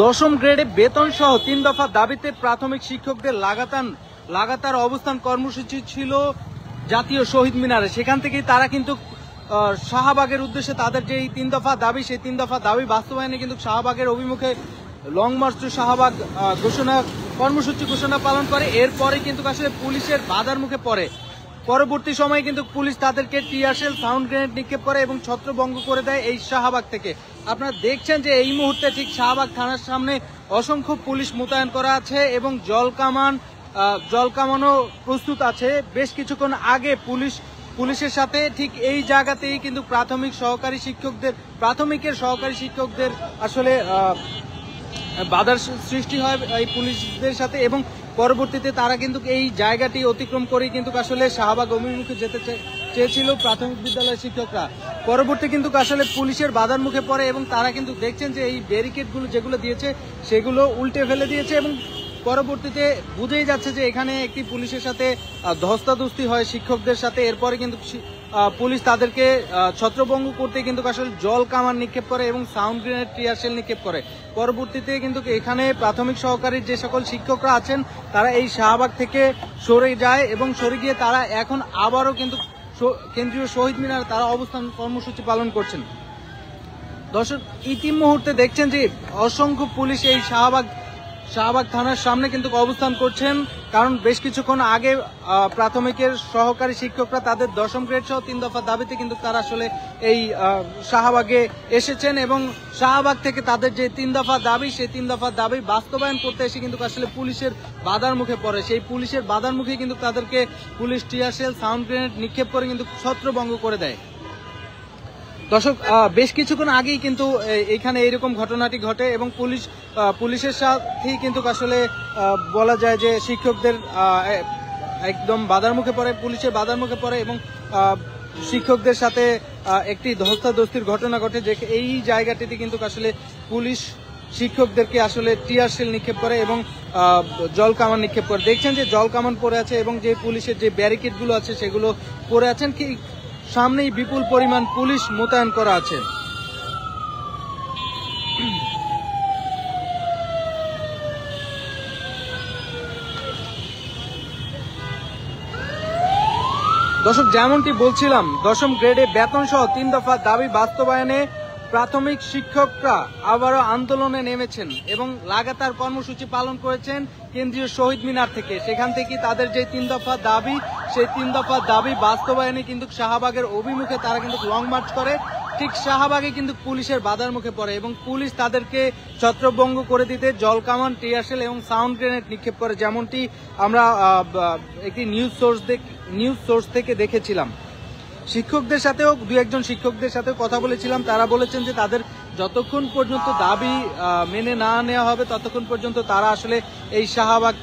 দশম গ্রেডে বেতন সহ 3 দফা দাবিতে প্রাথমিক শিক্ষকদের লাগাতার অবস্থান কর্মসূচি ছিল জাতীয় শহীদ মিনারে। সেখান থেকেই তারা কিন্তু শাহবাগের উদ্দেশ্যে তাদের যে 3 দফা দাবি, সেই 3 দফা দাবি বাস্তবায়নে কিন্তু শাহবাগের অভিমুখে লং মার্চ টু শাহবাগ কর্মসূচি ঘোষণা পালন করে। এরপরে কিন্তু আসলে পুলিশের বাধার মুখে পড়ে। পরবর্তী সময়ে কিন্তু পুলিশ তাদেরকে টিয়ারশেল, সাউন্ড গ্রেনেড নিক্ষেপ করে এবং ছত্রভঙ্গ করে দেয় এই শাহবাগ থেকে। আপনারা দেখছেন যে এই মুহূর্তে ঠিক শাহবাগ থানার সামনে অসংখ্য পুলিশ মোতায়েন করা আছে এবং জলকামানও প্রস্তুত আছে। বেশ কিছুক্ষণ আগে পুলিশের সাথে ঠিক এই জায়গাতেই কিন্তু প্রাথমিকের সহকারী শিক্ষকদের আসলে বাধার সৃষ্টি হয় এই পুলিশদের সাথে, এবং পরবর্তীতে তারা কিন্তু এই জায়গাটি অতিক্রম করেই কিন্তু আসলে শাহবাগ অভিমুখে যেতে চেয়েছিল প্রাথমিক বিদ্যালয়ের শিক্ষকরা। পরবর্তী কিন্তু আসলে পুলিশের বাধার মুখে পড়ে এবং তারা কিন্তু দেখছেন যে এই ব্যারিকেডগুলো যেগুলো দিয়েছে সেগুলো উল্টে ফেলে দিয়েছে এবং পরবর্তীতে বুঝেই যাচ্ছে যে এখানে একটি পুলিশের সাথে ধস্তাধস্তি হয় শিক্ষকদের সাথে। এরপরে কিন্তু পুলিশ তাদেরকে ছত্রভঙ্গ করতে কিন্তু আসলে জল কামান নিক্ষেপ করে এবং সাউন্ড গ্রেনেড, টিয়ারশেল নিক্ষেপ করে। পরবর্তীতে কিন্তু এখানে প্রাথমিক সহকারীর যে সকল শিক্ষকরা আছেন তারা এই শাহবাগ থেকে সরে যায় এবং সরে গিয়ে তারা এখন আবারও কিন্তু কেন্দ্রীয় শহীদ মিনার তারা অবস্থান কর্মসূচি পালন করছেন। দর্শক, ইতিমুহূর্তে দেখছেন যে অসংখ্য পুলিশ এই শাহবাগ থানার সামনে কিন্তু অবস্থান করছেন, কারণ বেশ কিছুক্ষণ আগে প্রাথমিকের সহকারী শিক্ষকরা তাদের দশম গ্রেড সহ 3 দফা দাবিতে কিন্তু তারা আসলে এই শাহবাগে এসেছেন এবং শাহবাগ থেকে তাদের যে 3 দফা দাবি, সেই 3 দফা দাবি বাস্তবায়ন করতে এসে কিন্তু আসলে পুলিশের বাধার মুখে পড়ে। সেই পুলিশের বাধার মুখে কিন্তু তাদেরকে পুলিশ টিয়ারশেল, সাউন্ড গ্রেনেড নিক্ষেপ করে কিন্তু ছত্রভঙ্গ করে দেয়। দর্শক, বেশ কিছুক্ষণ আগেই কিন্তু এখানে এইরকম ঘটনাটি ঘটে এবং পুলিশের সাথেই কিন্তু আসলে বলা যায় যে শিক্ষকদের একদম বাধার মুখে পড়ে, পুলিশের বাধার মুখে পড়ে এবং শিক্ষকদের সাথে একটি ধস্তাধস্তির ঘটনা ঘটে। যে এই জায়গাটিতে কিন্তু আসলে পুলিশ শিক্ষকদেরকে আসলে টিয়ারশেল নিক্ষেপ করে এবং জল কামান নিক্ষেপ করে। দেখছেন যে জল কামান পড়ে আছে এবং যে পুলিশের যে ব্যারিকেডগুলো আছে সেগুলো পড়ে আছেন। কি সামনেই বিপুল পরিমাণ পুলিশ মোতায়েন করা আছে। দর্শক, যেমনটি বলছিলাম, দশম গ্রেডে বেতন সহ 3 দফা দাবি বাস্তবায়নে প্রাথমিক শিক্ষকরা আবারও আন্দোলনে নেমেছেন এবং লাগাতার কর্মসূচি পালন করেছেন কেন্দ্রীয় শহীদ মিনার থেকে। সেখান থেকে তাদের যে 3 দফা দাবি, সেই 3 দফা দাবি বাস্তবায়নে কিন্তু শাহবাগের অভিমুখে তারা কিন্তু লং মার্চ করে। ঠিক শাহবাগে কিন্তু পুলিশের বাধার মুখে পড়ে এবং পুলিশ তাদেরকে ছত্রভঙ্গ করে দিতে জলকামান, টিয়ারশেল এবং সাউন্ড গ্রেনেড নিক্ষেপ করে, যেমনটি আমরা একটি নিউজ সোর্স থেকে দেখেছিলাম। শিক্ষকদের সাথেও 2-1 শিক্ষকদের সাথে কথা বলেছিলাম, তারা বলেছেন যে তাদের যতক্ষণ পর্যন্ত দাবি মেনে না নেওয়া হবে ততক্ষণ পর্যন্ত তারা আসলে এই শাহবাগ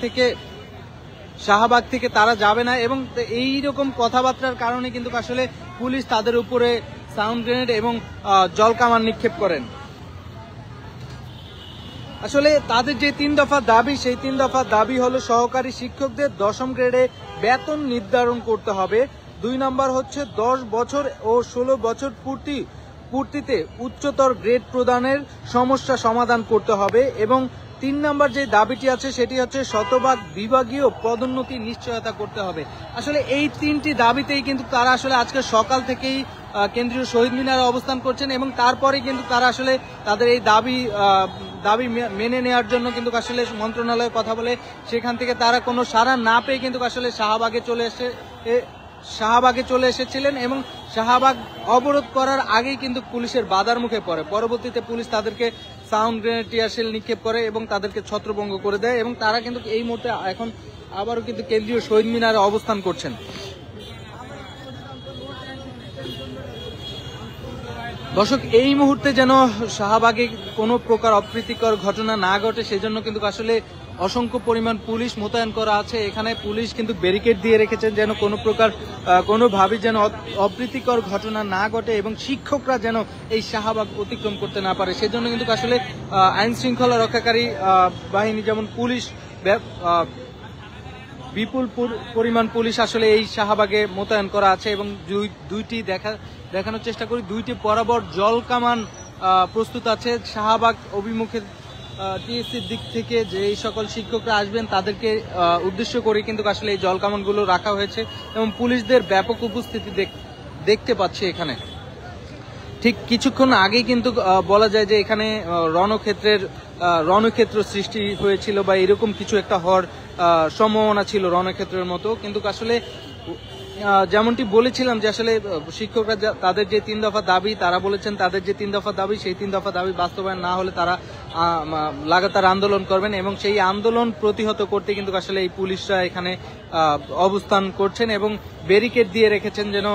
থেকে তারা যাবে না এবং এই রকম কথাবার্তার কারণে কিন্তু আসলে পুলিশ তাদের উপরে সাউন্ড গ্রেনেড এবং জলকামান নিক্ষেপ করেন। আসলে তাদের যে 3 দফা দাবি, সেই 3 দফা দাবি হলো সহকারী শিক্ষকদের দশম গ্রেডে বেতন নির্ধারণ করতে হবে। 2 নম্বর হচ্ছে 10 বছর ও 16 বছর পূর্তিতে উচ্চতর গ্রেড প্রদানের সমস্যা সমাধান করতে হবে এবং 3 নম্বর যে দাবিটি আছে সেটি হচ্ছে শতভাগ বিভাগীয় পদোন্নতি নিশ্চয়তা করতে হবে। আসলে এই 3টি দাবিতেই কিন্তু তারা আসলে আজকে সকাল থেকেই কেন্দ্রীয় শহীদ মিনারে অবস্থান করছেন এবং তারপরে কিন্তু তারা আসলে তাদের এই দাবি মেনে নেওয়ার জন্য কিন্তু আসলে মন্ত্রণালয়ে কথা বলে সেখান থেকে তারা কোনো সাড়া না পেয়ে কিন্তু আসলে শাহবাগে চলে এসেছিলেন এবং শাহবাগ অবরোধ করার আগেই কিন্তু পুলিশের বাধার মুখে পড়ে। পরবর্তীতে পুলিশ তাদেরকে সাউন্ড গ্রেনেড, টিয়ারশেল নিক্ষেপ করে এবং তাদেরকে ছত্রভঙ্গ করে দেয় এবং তারা কিন্তু এই মুহূর্তে এখন আবারও কিন্তু কেন্দ্রীয় শহীদ মিনারে অবস্থান করছেন। দর্শক, এই মুহূর্তে যেন শাহবাগে কোনো প্রকার অপ্রীতিকর ঘটনা না ঘটে সেজন্য কিন্তু আসলে অসংখ্য পরিমাণ পুলিশ মোতায়েন করা আছে। এখানে পুলিশ কিন্তু ব্যারিকেড দিয়ে রেখেছেন যেন কোনোভাবে যেন অপ্রীতিকর ঘটনা না ঘটে এবং শিক্ষকরা যেন এই শাহবাগ অতিক্রম করতে না পারে। সেজন্য কিন্তু আসলে আইন শৃঙ্খলা রক্ষাকারী বাহিনী যেমন পুলিশ বিপুল পরিমাণ পুলিশ আসলে এই শাহবাগে মোতায়েন করা আছে এবং দুইটি দেখানোর চেষ্টা করি, 2টি বরাবর জল কামান প্রস্তুত আছে শাহবাগ অভিমুখে টিএসসির দিক থেকে যে সকল শিক্ষকরা আসবেন তাদেরকে উদ্দেশ্য করে কিন্তু আসলে এই জলকামানগুলো রাখা হয়েছে এবং পুলিশদের ব্যাপক উপস্থিতি দেখতে পাচ্ছি এখানে। ঠিক কিছুক্ষণ আগেই কিন্তু বলা যায় যে এখানে রণক্ষেত্র সৃষ্টি হয়েছিল বা এরকম কিছু একটা হওয়ার সম্ভাবনা ছিল রণক্ষেত্রের মতো, কিন্তু আসলে যেমনটি বলেছিলাম যে আসলে শিক্ষকরা তাদের যে 3 দফা দাবি, তারা বলেছেন তাদের যে 3 দফা দাবি সেই 3 দফা দাবি বাস্তবায়ন না হলে তারা লাগাতার আন্দোলন করবেন এবং সেই আন্দোলন প্রতিহত করতে কিন্তু আসলে এই পুলিশরা এখানে অবস্থান করছেন এবং ব্যারিকেড দিয়ে রেখেছেন যেন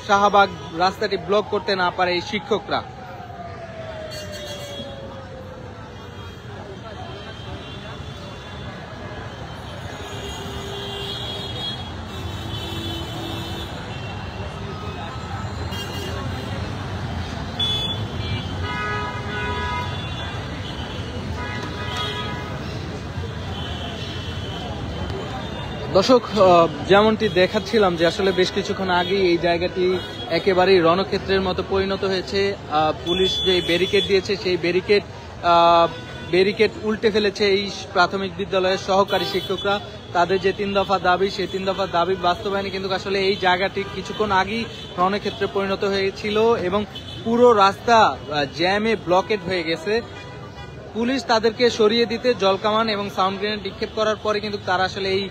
শাহবাগ রাস্তাটি ব্লক করতে না পারে এই শিক্ষকরা। দর্শক, যেমনটি দেখাচ্ছিলাম যে আসলে বেশ কিছুক্ষণ আগে এই জায়গাটি একেবারেই রণক্ষেত্রের মতো পরিণত হয়েছে। পুলিশ যে ব্যারিকেড দিয়েছে সেই ব্যারিকেড উল্টে ফেলেছে এই প্রাথমিক বিদ্যালয়ের সহকারী শিক্ষকরা। তাদের যে 3 দফা দাবি সেই 3 দফা দাবি বাস্তবায়নে কিন্তু আসলে এই জায়গাটি কিছুক্ষণ আগেই রণক্ষেত্রে পরিণত হয়েছিল এবং পুরো রাস্তা জ্যামে ব্লকেড হয়ে গেছে। পুলিশ তাদেরকে সরিয়ে দিতে জলকামান এবং সাউন্ড গ্রেনেড নিক্ষেপ করার পরে কিন্তু তারা আসলে এই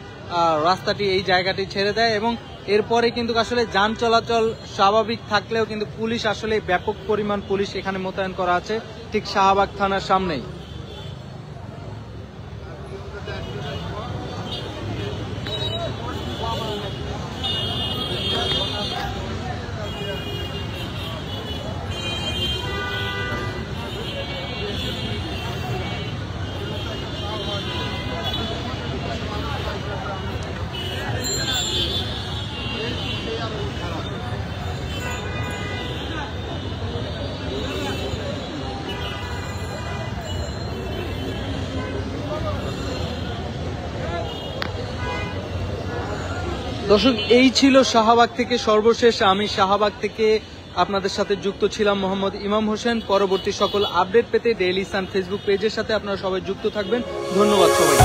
রাস্তাটি এই জায়গাটি ছেড়ে দেয় এবং এরপরে কিন্তু আসলে যান চলাচল স্বাভাবিক থাকলেও কিন্তু পুলিশ আসলে ব্যাপক পরিমাণ পুলিশ এখানে মোতায়েন করা আছে ঠিক শাহবাগ থানার সামনেই। দর্শক, এই ছিল শাহবাগ থেকে সর্বশেষ। আমি শাহবাগ থেকে আপনাদের সাথে যুক্ত ছিলাম মোহাম্মদ ইমাম হোসেন। পরবর্তী সকল আপডেট পেতে ডেইলি সান ফেসবুক পেজের সাথে আপনারা সবাই যুক্ত থাকবেন। ধন্যবাদ সবাই।